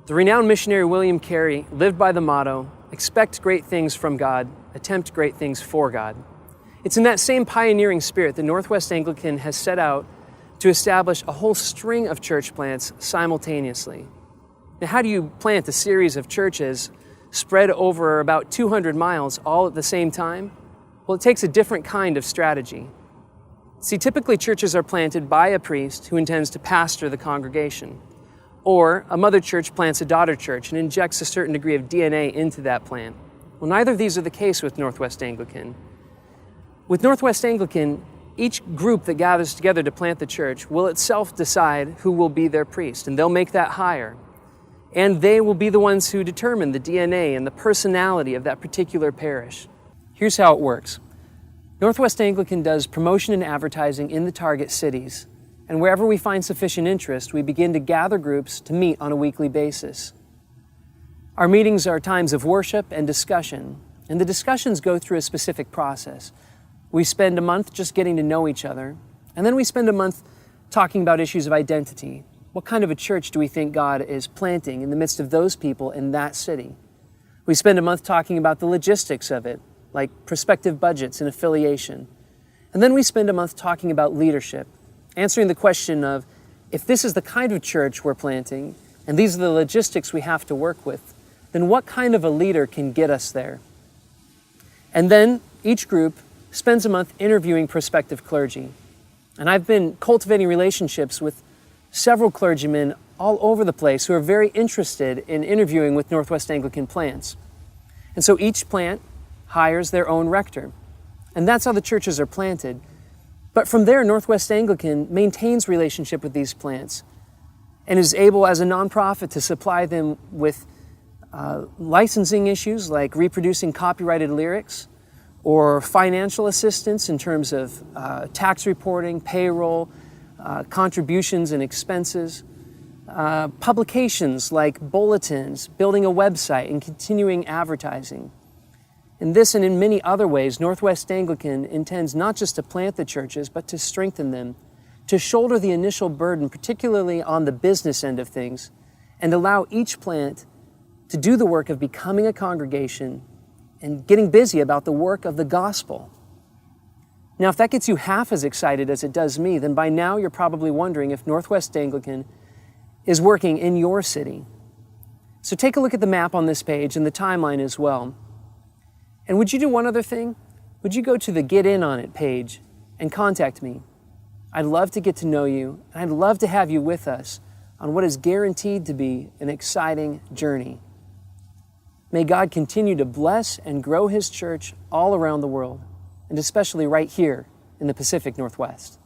The renowned missionary William Carey lived by the motto, "Expect great things from God, attempt great things for God." It's in that same pioneering spirit that Northwest Anglican has set out to establish a whole string of church plants simultaneously. Now, how do you plant a series of churches spread over about 200 miles all at the same time? Well, it takes a different kind of strategy. See, typically churches are planted by a priest who intends to pastor the congregation. Or a mother church plants a daughter church and injects a certain degree of DNA into that plant. Well, neither of these are the case with Northwest Anglican. With Northwest Anglican, each group that gathers together to plant the church will itself decide who will be their priest, and they'll make that hire. And they will be the ones who determine the DNA and the personality of that particular parish. Here's how it works. Northwest Anglican does promotion and advertising in the target cities, and wherever we find sufficient interest, we begin to gather groups to meet on a weekly basis. Our meetings are times of worship and discussion, and the discussions go through a specific process. We spend a month just getting to know each other, and then we spend a month talking about issues of identity. What kind of a church do we think God is planting in the midst of those people in that city? We spend a month talking about the logistics of it, like prospective budgets and affiliation. And then we spend a month talking about leadership, answering the question of, if this is the kind of church we're planting, and these are the logistics we have to work with, then what kind of a leader can get us there? And then each group spends a month interviewing prospective clergy. And I've been cultivating relationships with several clergymen all over the place who are very interested in interviewing with Northwest Anglican plants. And so each plant hires their own rector. And that's how the churches are planted. But from there, Northwest Anglican maintains relationship with these plants and is able as a nonprofit to supply them with licensing issues like reproducing copyrighted lyrics, or financial assistance in terms of tax reporting, payroll, contributions and expenses, publications like bulletins, building a website, and continuing advertising. In this and in many other ways, Northwest Anglican intends not just to plant the churches, but to strengthen them, to shoulder the initial burden, particularly on the business end of things, and allow each plant to do the work of becoming a congregation and getting busy about the work of the gospel. Now, if that gets you half as excited as it does me, then by now you're probably wondering if Northwest Anglican is working in your city. So take a look at the map on this page and the timeline as well. And would you do one other thing? Would you go to the Get In On It page and contact me? I'd love to get to know you, and I'd love to have you with us on what is guaranteed to be an exciting journey. May God continue to bless and grow His church all around the world, and especially right here in the Pacific Northwest.